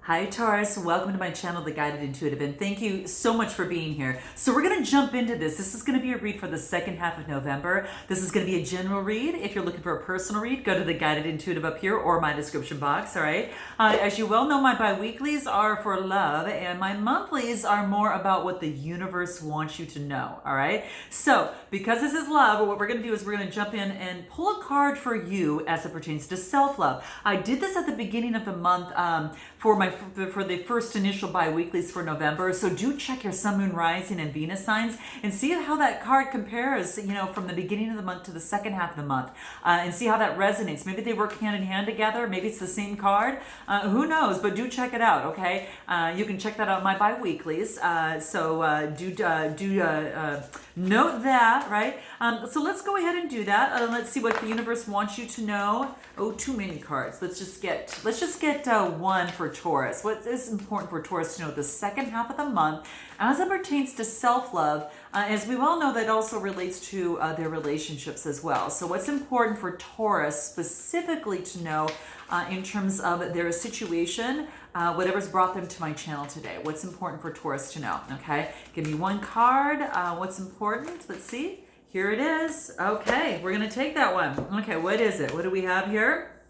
Hi Taurus, welcome to my channel, The Guided Intuitive, and thank you so much for being here. So we're going to jump into this. This is going to be a read for the second half of November. This is going to be a general read. If you're looking for a personal read, go to The Guided Intuitive up here or my description box, all right? As you well know, my bi-weeklies are for love, and my monthlies are more about what the universe wants you to know, all right? So because this is love, what we're going to do is we're going to jump in and pull a card for you as it pertains to self-love. I did this at the beginning of the month for the first initial bi-weeklies for November. So do check your sun, moon, rising, and Venus signs and see how that card compares, from the beginning of the month to the second half of the month, and see how that resonates. Maybe they work hand in hand together. Maybe it's the same card. Who knows? But do check it out, okay? You can check that out in my bi-weeklies. Note that, right? So let's go ahead and do that. Let's see what the universe wants you to know. Oh, too many cards. Let's just get one for Taurus. What is important for Taurus to know the second half of the month as it pertains to self-love? As we well know, that also relates to their relationships as well. So what's important for Taurus specifically to know in terms of their situation, whatever's brought them to my channel today. What's important for Taurus to know, okay? Give me one card. What's important? Let's see. Here it is. Okay, we're going to take that one. Okay, what is it? What do we have here?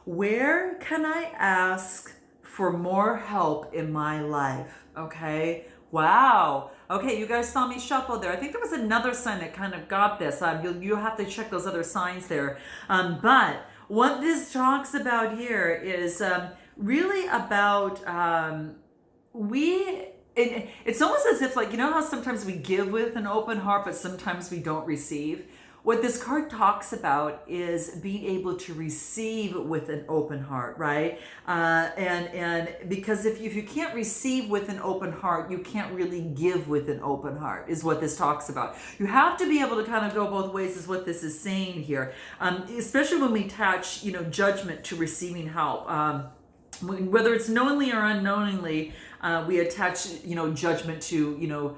Where can I ask for more help in my life? Okay. Wow. Okay, you guys saw me shuffle there. I think there was another sign that kind of got this. You'll have to check those other signs there. But what this talks about here is really about it's almost as if, how sometimes we give with an open heart, but sometimes we don't receive. What this card talks about is being able to receive with an open heart, right? And because if you can't receive with an open heart, you can't really give with an open heart, is what this talks about. You have to be able to kind of go both ways, is what this is saying here. Especially when we attach, judgment to receiving help. Whether it's knowingly or unknowingly, we attach, judgment to,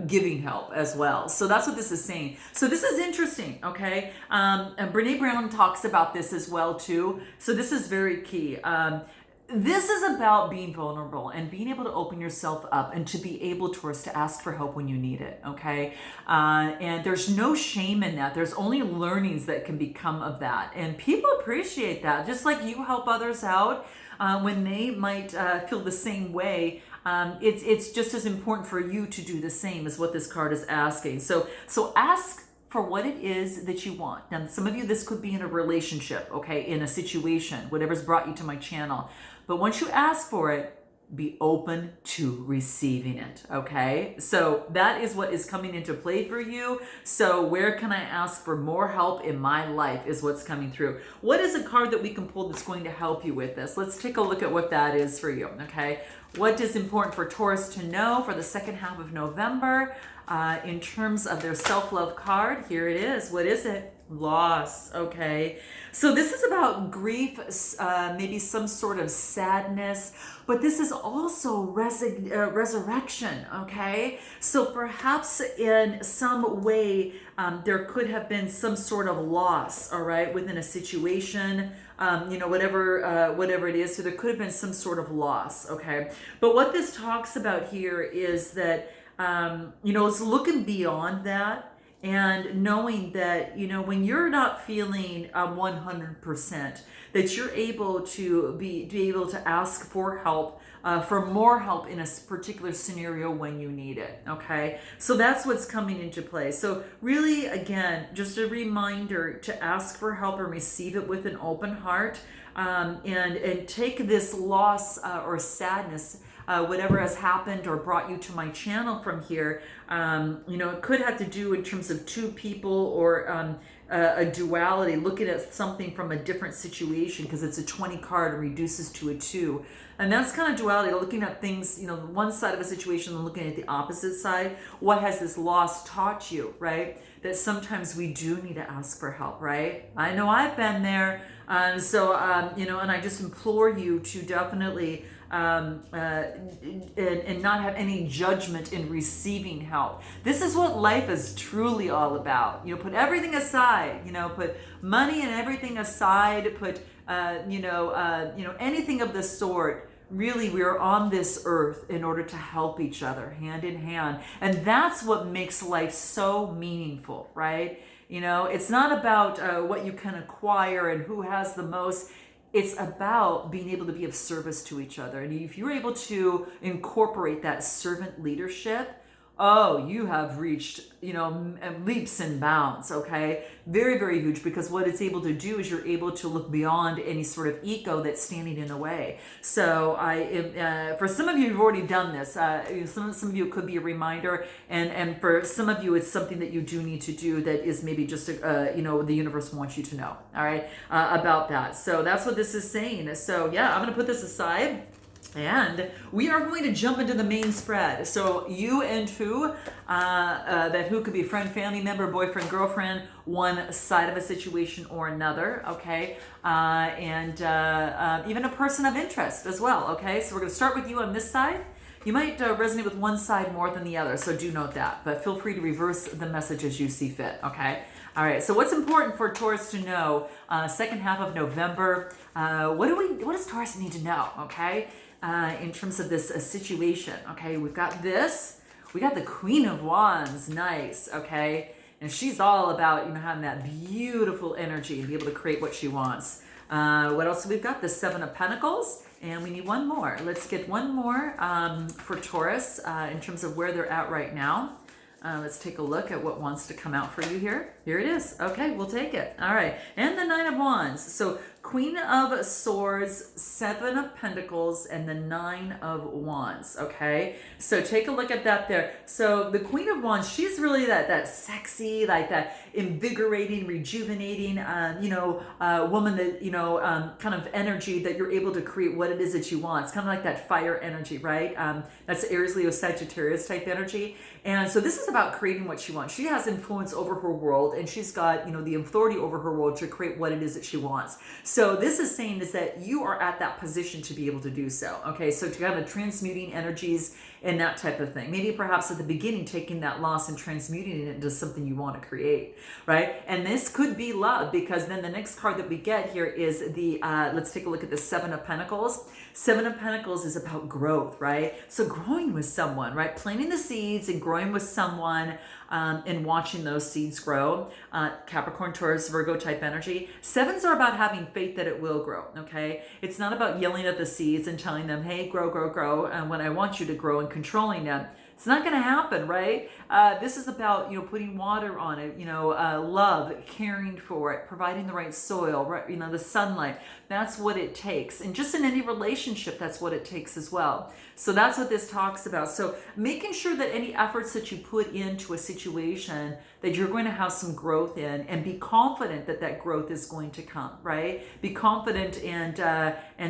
giving help as well. So that's what this is saying. So this is interesting, okay? And Brene Brown talks about this as well too. So this is very key. This is about being vulnerable and being able to open yourself up and to be able to ask for help when you need it, okay? And there's no shame in that. There's only learnings that can become of that. And people appreciate that. Just like you help others out when they might feel the same way, it's just as important for you to do the same, as what this card is asking. So ask for what it is that you want. Now, some of you, this could be in a relationship, okay, in a situation, whatever's brought you to my channel. But once you ask for it, be open to receiving it, okay? So that is what is coming into play for you. So where can I ask for more help in my life is what's coming through. What is a card that we can pull that's going to help you with this? Let's take a look at what that is for you, okay? What is important for Taurus to know for the second half of November in terms of their self-love card? Here it is. What is it? Loss, okay? So this is about grief, maybe some sort of sadness, but this is also resurrection, okay? So perhaps in some way there could have been some sort of loss, all right, within a situation, whatever it is. So there could have been some sort of loss, okay? But what this talks about here is that, it's looking beyond that. And knowing that, when you're not feeling 100%, that you're able to be able to ask for help, for more help in a particular scenario when you need it, okay? So that's what's coming into play. So really, again, just a reminder to ask for help and receive it with an open heart, and take this loss or sadness, whatever has happened or brought you to my channel from here, it could have to do in terms of two people or a duality, looking at something from a different situation, because it's a 20 card and reduces to a 2. And that's kind of duality, looking at things, one side of a situation and looking at the opposite side. What has this loss taught you, right? That sometimes we do need to ask for help, right? I know I've been there. And I just implore you to definitely and not have any judgment in receiving help. This is what life is truly all about. Put everything aside, put money and everything aside, put anything of the sort. Really, we are on this earth in order to help each other, hand in hand. And that's what makes life so meaningful, right? It's not about what you can acquire and who has the most. It's about being able to be of service to each other. And if you're able to incorporate that servant leadership, oh, you have reached, leaps and bounds, okay? Very, very huge, because what it's able to do is you're able to look beyond any sort of ego that's standing in the way. So for some of you, you've already done this. Some of you, it could be a reminder, and for some of you, it's something that you do need to do that is maybe just, the universe wants you to know, all right, about that. So that's what this is saying. So yeah, I'm going to put this aside. And we are going to jump into the main spread. So you and who, that who could be friend, family member, boyfriend, girlfriend, one side of a situation or another, okay? And even a person of interest as well, okay? So we're going to start with you on this side. You might resonate with one side more than the other, so do note that. But feel free to reverse the message as you see fit, okay? All right, so what's important for Taurus to know, second half of November, what does Taurus need to know, okay? In terms of this situation, okay? We've got this. We got the Queen of Wands, nice, okay? And she's all about, having that beautiful energy and be able to create what she wants. What else? We've got the Seven of Pentacles, and we need one more. Let's get one more for Taurus in terms of where they're at right now. Let's take a look at what wants to come out for you here. Here it is. Okay, we'll take it. All right. And the Nine of Wands. So Queen of Swords, Seven of Pentacles, and the Nine of Wands. Okay. So take a look at that there. So the Queen of Wands, she's really that sexy, like that invigorating, rejuvenating, woman that, kind of energy that you're able to create what it is that you want. It's kind of like that fire energy, right? That's Aries, Leo, Sagittarius type energy. And so this is about creating what she wants. She has influence over her world, and she's got, the authority over her world to create what it is that she wants. So this is saying is that you are at that position to be able to do so. Okay, so to kind of transmuting energies and that type of thing. Maybe perhaps at the beginning taking that loss and transmuting it into something you want to create, right? And this could be love, because then the next card that we get here is the, let's take a look at the Seven of Pentacles. Seven of Pentacles is about growth, right? So growing with someone, right? Planting the seeds and growing with someone, and watching those seeds grow. Capricorn, Taurus, Virgo type energy. Sevens are about having faith that it will grow, okay? It's not about yelling at the seeds and telling them, hey, grow, grow, grow, and when I want you to grow, and controlling them. It's not going to happen, right? This is about, putting water on it, love, caring for it, providing the right soil, right? The sunlight. That's what it takes. And just in any relationship, that's what it takes as well. So that's what this talks about. So making sure that any efforts that you put into a situation that you're going to have some growth in, and be confident that that growth is going to come, right? Be confident, and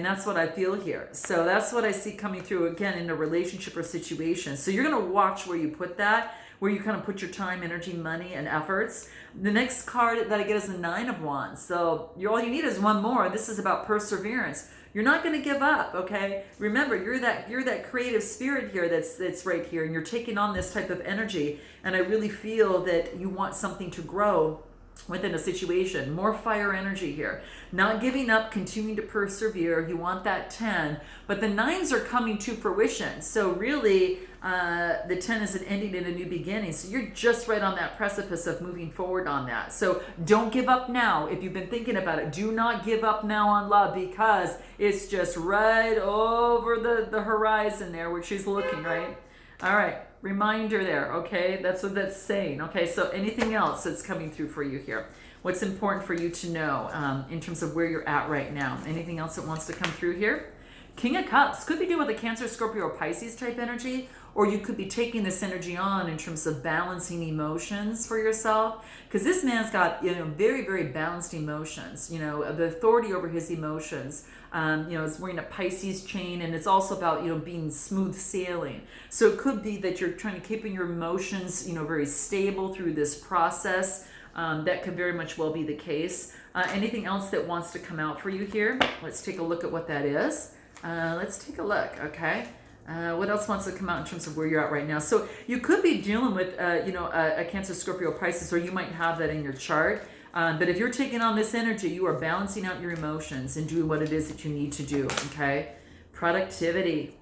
that's what I feel here. So that's what I see coming through, again, in a relationship or situation. So you're going to watch where you put that, where you kind of put your time, energy, money, and efforts. The next card that I get is the Nine of Wands. So all you need is one more. This is about perseverance. You're not going to give up, okay? Remember, you're that creative spirit here that's right here, and you're taking on this type of energy. And I really feel that you want something to grow within a situation. More fire energy here. Not giving up, continuing to persevere. You want that 10, but the 9s are coming to fruition. So really, the 10 is an ending and a new beginning. So you're just right on that precipice of moving forward on that. So don't give up now. If you've been thinking about it, do not give up now on love, because it's just right over the horizon there where she's looking, right? All right. Reminder there, okay? That's what that's saying, okay? So anything else that's coming through for you here? What's important for you to know in terms of where you're at right now? Anything else that wants to come through here? King of Cups could be doing with a Cancer, Scorpio, or Pisces type energy, or you could be taking this energy on in terms of balancing emotions for yourself, because this man's got, very, very balanced emotions, the authority over his emotions. It's wearing a Pisces chain, and it's also about, being smooth sailing. So it could be that you're trying to keep your emotions, very stable through this process. That could very much well be the case. Anything else that wants to come out for you here? Let's take a look at what that is. Let's take a look, okay? What else wants to come out in terms of where you're at right now? So you could be dealing with, a Cancer, Scorpio, Pisces, or you might have that in your chart. But if you're taking on this energy, you are balancing out your emotions and doing what it is that you need to do, okay? Productivity.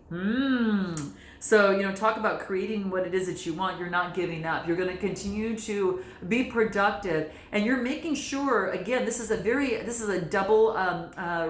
So, talk about creating what it is that you want. You're not giving up. You're going to continue to be productive, and you're making sure, again, this is a double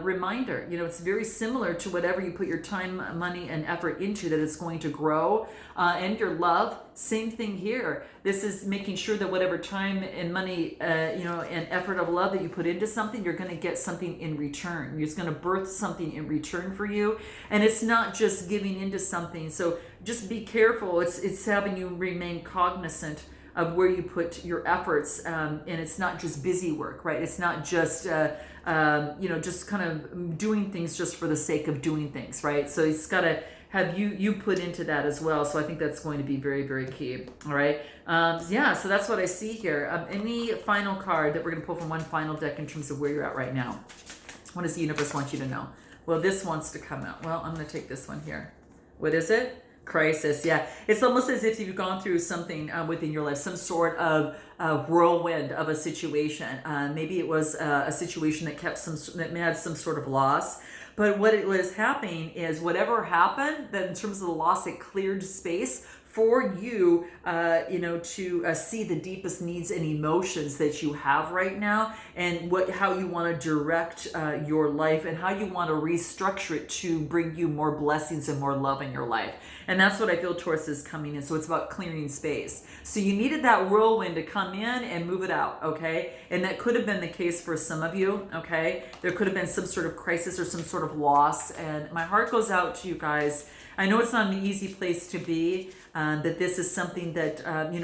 reminder. It's very similar to whatever you put your time, money, and effort into, that it's going to grow, and your love. Same thing here. This is making sure that whatever time and money, and effort of love that you put into something, you're going to get something in return. You're just going to birth something in return for you. And it's not just giving into something. So just be careful. It's having you remain cognizant of where you put your efforts. And it's not just busy work, right? It's not just, just kind of doing things just for the sake of doing things, right? So it's got to have you put into that as well. So I think that's going to be very, very key. All right. So that's what I see here. Any final card that we're going to pull from one final deck in terms of where you're at right now? What does the universe want you to know? Well, this wants to come out. Well, I'm going to take this one here. What is it? Crisis. Yeah. It's almost as if you've gone through something within your life, some sort of whirlwind of a situation. Maybe it was a situation that had some sort of loss. But what it was happening is whatever happened, that in terms of the loss, it cleared space for you, to see the deepest needs and emotions that you have right now, and how you want to direct your life, and how you want to restructure it to bring you more blessings and more love in your life. And that's what I feel Taurus is coming in. So it's about clearing space. So you needed that whirlwind to come in and move it out, okay? And that could have been the case for some of you, okay? There could have been some sort of crisis or some sort of loss. And my heart goes out to you guys. I know it's not an easy place to be, that this is something that,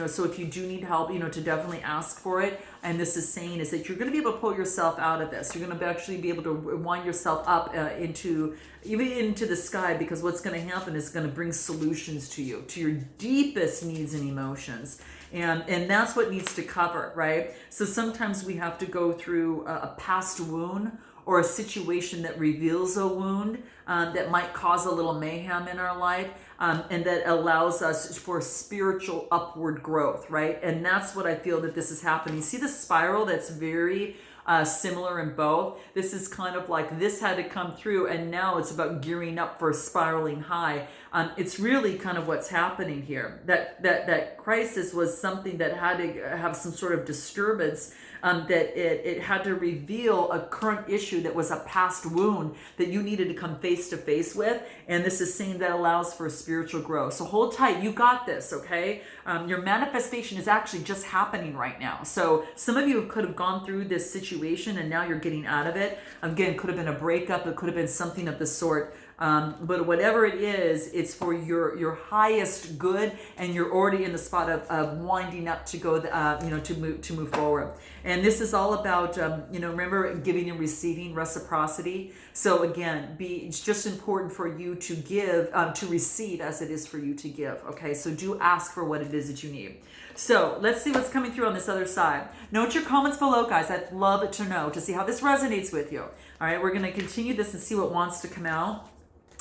so if you do need help, to definitely ask for it. And this is saying is that you're going to be able to pull yourself out of this. You're going to actually be able to wind yourself up into the sky, because what's going to happen is going to bring solutions to you, to your deepest needs and emotions. And that's what needs to cover, right? So sometimes we have to go through a past wound, or a situation that reveals a wound that might cause a little mayhem in our life, and that allows us for spiritual upward growth, right? And that's what I feel that this is happening. See the spiral that's very similar in both? This is kind of like this had to come through, and now it's about gearing up for spiraling high. It's really kind of what's happening here. That crisis was something that had to have some sort of disturbance, that it had to reveal a current issue that was a past wound that you needed to come face to face with. And this is saying that allows for spiritual growth. So hold tight. You got this, okay? Your manifestation is actually just happening right now. So some of you could have gone through this situation and now you're getting out of it. Again, it could have been a breakup. It could have been something of the sort. But whatever it is, it's for your highest good, and you're already in the spot of winding up to go, to move forward. And this is all about, remember, giving and receiving, reciprocity. So again, it's just important for you to give, to receive as it is for you to give. Okay, so do ask for what it is that you need. So let's see what's coming through on this other side. Note your comments below, guys. I'd love to know, to see how this resonates with you. All right, we're going to continue this and see what wants to come out.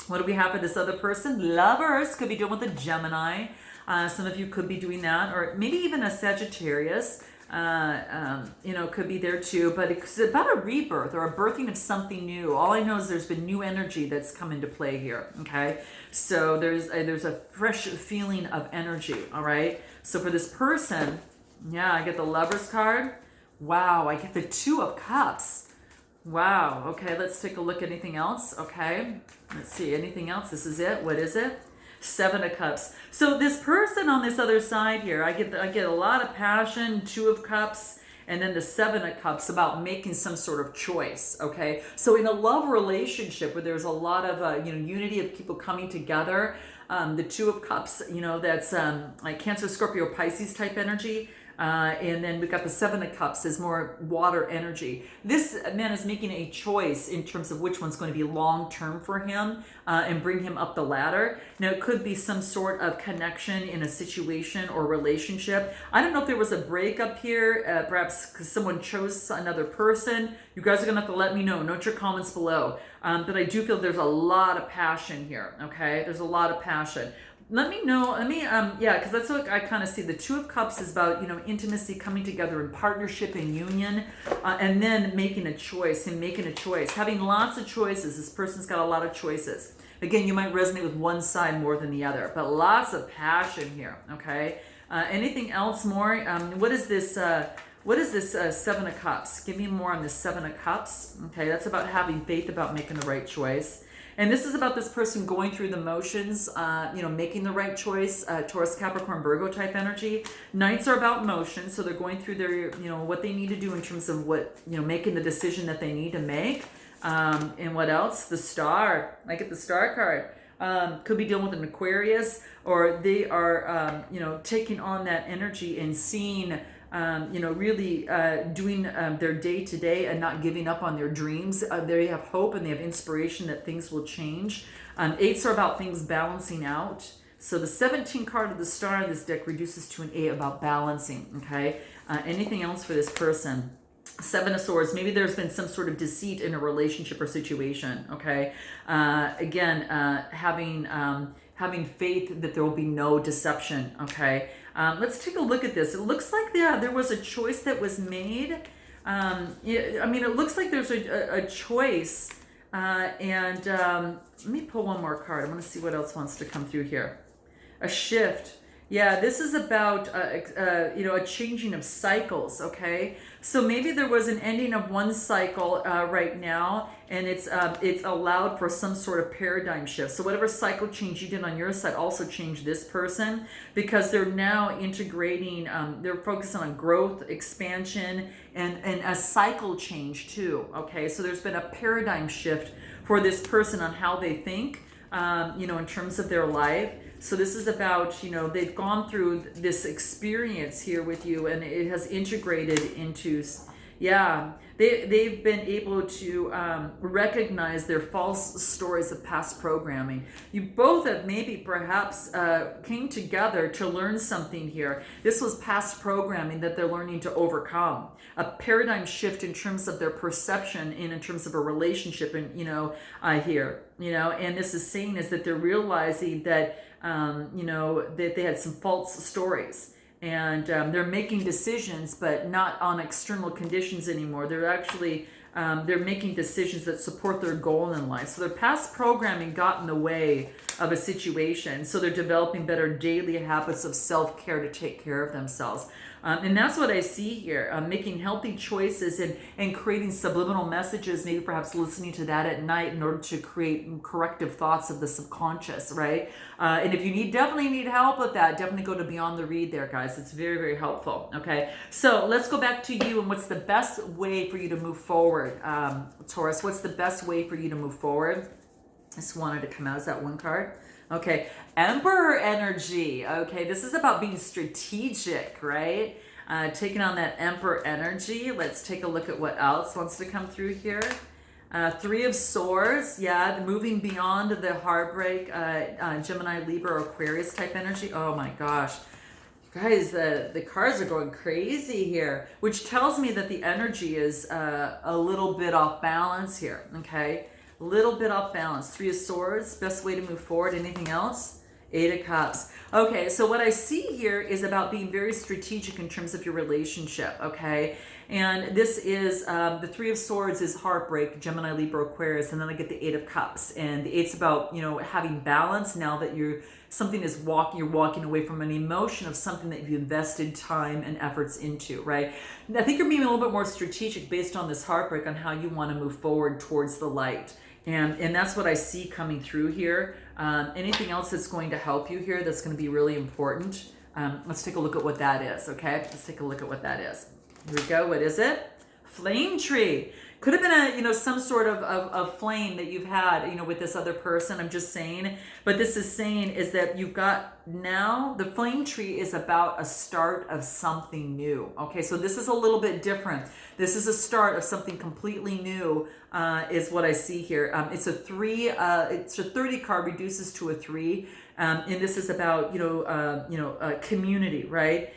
What do we have for this other person? Lovers. Could be dealing with a Gemini. Some of you could be doing that, or maybe even a Sagittarius. Could be there too. But it's about a rebirth or a birthing of something new. All I know is there's been new energy that's come into play here. Okay, so there's a fresh feeling of energy. All right. So for this person, yeah, I get the Lovers card. Wow, I get the Two of Cups. Wow. Okay, let's take a look. Anything else? Okay, let's see. Anything else? This is it. What is it? Seven of Cups. So this person on this other side here, I get a lot of passion, Two of Cups, and then the Seven of Cups about making some sort of choice. Okay, so in a love relationship where there's a lot of unity of people coming together, the Two of Cups, that's like Cancer, Scorpio, Pisces type energy. And then we've got the Seven of Cups as more water energy. This man is making a choice in terms of which one's going to be long-term for him and bring him up the ladder. Now, it could be some sort of connection in a situation or relationship. I don't know if there was a breakup here, perhaps because someone chose another person. You guys are going to have to let me know. Note your comments below. But I do feel there's a lot of passion here, okay? There's a lot of passion. let me know. Yeah, because that's what I kind of see. The Two of Cups is about, intimacy, coming together in partnership and union, and then making a choice, having lots of choices. This person's got a lot of choices. Again, you might resonate with one side more than the other, but lots of passion here, okay? Anything else more? What is this? What is this Seven of Cups? Give me more on this Seven of Cups. Okay, that's about having faith, about making the right choice. And this is about this person going through the motions, making the right choice, Taurus, Capricorn, Virgo type energy. Knights are about motion, so they're going through their, what they need to do in terms of what, making the decision that they need to make. And what else? The Star. I get the Star card. Could be dealing with an Aquarius, or they are, taking on that energy and seeing, really doing their day to day and not giving up on their dreams. They have hope and they have inspiration that things will change. Eights are about things balancing out. So the 17 card of the Star in this deck reduces to an 8 about balancing. Okay. Anything else for this person? Seven of Swords. Maybe there's been some sort of deceit in a relationship or situation. Okay. Again, having faith that there will be no deception. Okay. Let's take a look at this. It looks like there was a choice that was made. It looks like there's a choice. And let me pull one more card. I want to see what else wants to come through here. A shift. Yeah, this is about, a changing of cycles, okay? So maybe there was an ending of one cycle right now, and it's allowed for some sort of paradigm shift. So whatever cycle change you did on your side also changed this person, because they're now integrating, they're focusing on growth, expansion, and a cycle change too, okay? So there's been a paradigm shift for this person on how they think, in terms of their life. So this is about, they've gone through this experience here with you, and it has integrated into, they've been able to recognize their false stories of past programming. You both have maybe perhaps came together to learn something here. This was past programming that they're learning to overcome. A paradigm shift in terms of their perception and in terms of a relationship, and here, and this is saying is that they're realizing that that they had some false stories, and they're making decisions, but not on external conditions anymore. They're actually they're making decisions that support their goal in life. So their past programming got in the way of a situation, so they're developing better daily habits of self-care to take care of themselves. And that's what I see here, making healthy choices and creating subliminal messages, maybe perhaps listening to that at night in order to create corrective thoughts of the subconscious, right? And if you definitely need help with that, definitely go to Beyond the Read there, guys. It's very, very helpful, okay? So let's go back to you, and what's the best way for you to move forward, Taurus? What's the best way for you to move forward? I just wanted to come out as that one card. Okay, Emperor energy. Okay, this is about being strategic, right? Taking on that Emperor energy. Let's take a look at what else wants to come through here. Three of Swords. Yeah, moving beyond the heartbreak. Gemini, Libra, Aquarius type energy. Oh my gosh. Guys, the cards are going crazy here, which tells me that the energy is a little bit off balance here, okay? Little bit off balance. Three of Swords, best way to move forward. Anything else? Eight of Cups. Okay, so what I see here is about being very strategic in terms of your relationship, okay? And this is, the Three of Swords is heartbreak, Gemini, Libra, Aquarius, and then I get the Eight of Cups. And the Eight's about, having balance now that you're walking away from an emotion of something that you've invested time and efforts into, right? I think you're being a little bit more strategic based on this heartbreak on how you want to move forward towards the light. And that's what I see coming through here. Anything else that's going to help you here that's going to be really important? Let's take a look at what that is, okay? Let's take a look at what that is. Here we go. What is it? Flame tree. Could have been a, some sort of flame that you've had, with this other person. I'm just saying. But this is saying is that you've got now, the flame tree is about a start of something new. Okay, so this is a little bit different. This is a start of something completely new, is what I see here. It's a 3, it's a 30 card, reduces to a 3. And this is about, community, right?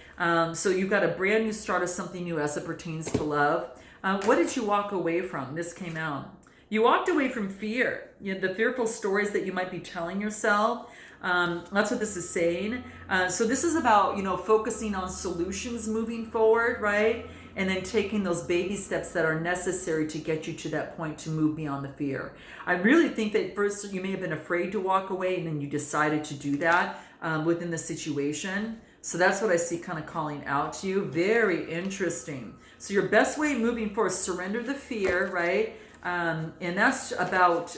So you've got a brand new start of something new as it pertains to love. What did you walk away from? This came out. You walked away from fear, the fearful stories that you might be telling yourself. That's what this is saying. So this is about, focusing on solutions moving forward, right? And then taking those baby steps that are necessary to get you to that point to move beyond the fear. I really think that first you may have been afraid to walk away, and then you decided to do that within the situation. So that's what I see kind of calling out to you. Very interesting. So your best way moving forward, surrender the fear, right? And that's about,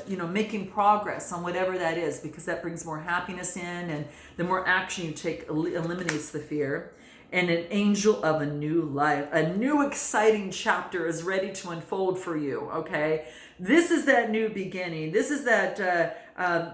making progress on whatever that is, because that brings more happiness in, and the more action you take eliminates the fear. And an angel of a new life, a new exciting chapter is ready to unfold for you, okay? This is that new beginning. This is that,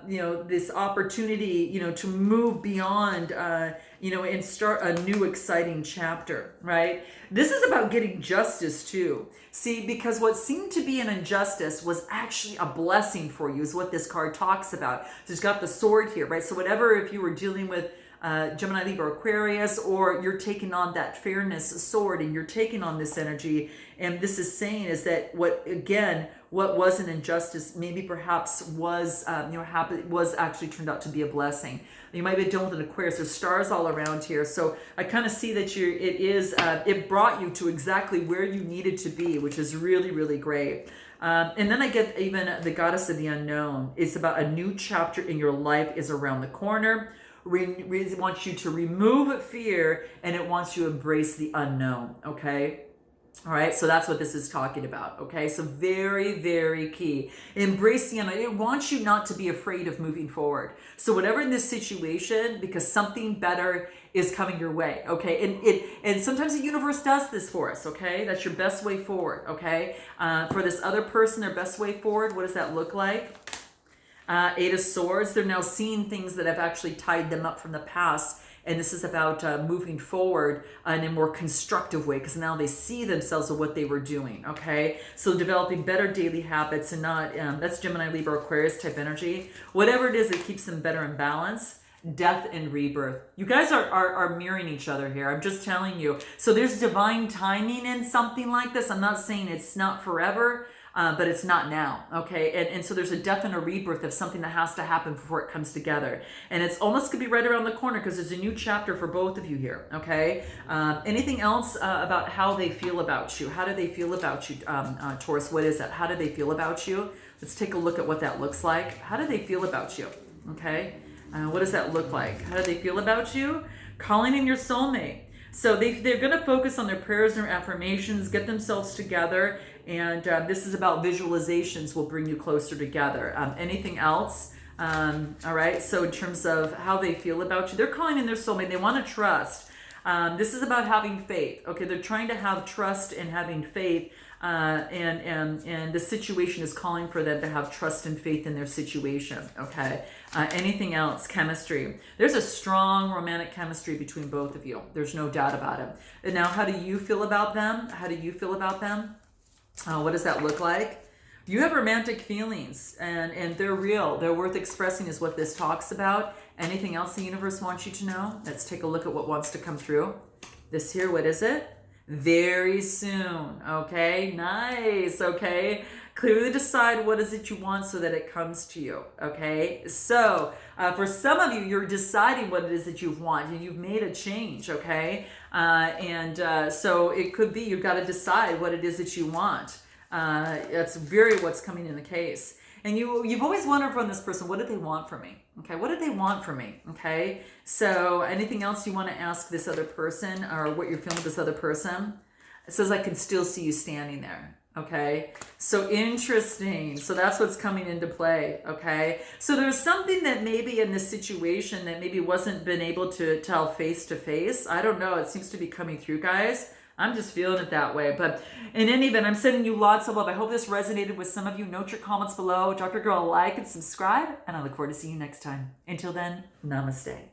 this opportunity, to move beyond, and start a new exciting chapter, right? This is about getting justice too. See, because what seemed to be an injustice was actually a blessing for you, is what this card talks about. So it's got the sword here, right? So whatever, if you were dealing with Gemini, Libra, Aquarius, or you're taking on that fairness sword and you're taking on this energy, and this is saying is that what was an injustice maybe perhaps was was actually turned out to be a blessing. You might be dealing with an Aquarius. There's stars all around here, so I kind of see that it brought you to exactly where you needed to be, which is really, really great. And then I get even the goddess of the unknown. It's about a new chapter in your life is around the corner. It wants you to remove fear, and it wants you to embrace the unknown, okay? All right, so that's what this is talking about, okay? So very, very key. Embrace the unknown. It wants you not to be afraid of moving forward. So whatever in this situation, because something better is coming your way, okay? And sometimes the universe does this for us, okay? That's your best way forward, okay? For this other person, their best way forward, what does that look like? Eight of Swords, they're now seeing things that have actually tied them up from the past. And this is about moving forward in a more constructive way, because now they see themselves of what they were doing, okay? So developing better daily habits and not, that's Gemini, Libra, Aquarius type energy. Whatever it is that keeps them better in balance. Death and rebirth. You guys are mirroring each other here. I'm just telling you. So there's divine timing in something like this. I'm not saying it's not forever. But it's not now, okay? And so there's a death and a rebirth of something that has to happen before it comes together. And it's almost going to be right around the corner, because there's a new chapter for both of you here, okay? Anything else about how they feel about you? How do they feel about you, Taurus? What is that? How do they feel about you? Let's take a look at what that looks like. How do they feel about you, okay? What does that look like? How do they feel about you? Calling in your soulmate. So they're going to focus on their prayers and their affirmations, get themselves together, and this is about visualizations will bring you closer together. Anything else? All right, so in terms of how they feel about you, they're calling in their soulmate. They want to trust. This is about having faith. Okay, they're trying to have trust and having faith, and the situation is calling for them to have trust and faith in their situation. Okay, anything else? Chemistry. There's a strong romantic chemistry between both of you. There's no doubt about it. And now, how do you feel about them? How do you feel about them? What does that look like? You have romantic feelings, and they're real. They're worth expressing is what this talks about. Anything else the universe wants you to know? Let's take a look at what wants to come through. This here, what is it? Very soon, okay? Nice, okay? Clearly decide what is it you want so that it comes to you, okay? So for some of you, you're deciding what it is that you want, and you've made a change, okay? So it could be you've got to decide what it is that you want. That's very what's coming in the case. And you've always wondered from this person, what do they want from me? Okay, what do they want from me? Okay, so anything else you want to ask this other person, or what you're feeling with this other person? It says, I can still see you standing there. Okay, so interesting. So that's what's coming into play. Okay, so there's something that maybe in this situation that maybe wasn't been able to tell face to face. I don't know. It seems to be coming through, guys. I'm just feeling it that way. But in any event, I'm sending you lots of love. I hope this resonated with some of you. Note your comments below. Drop your girl a like and subscribe. And I look forward to seeing you next time. Until then, namaste.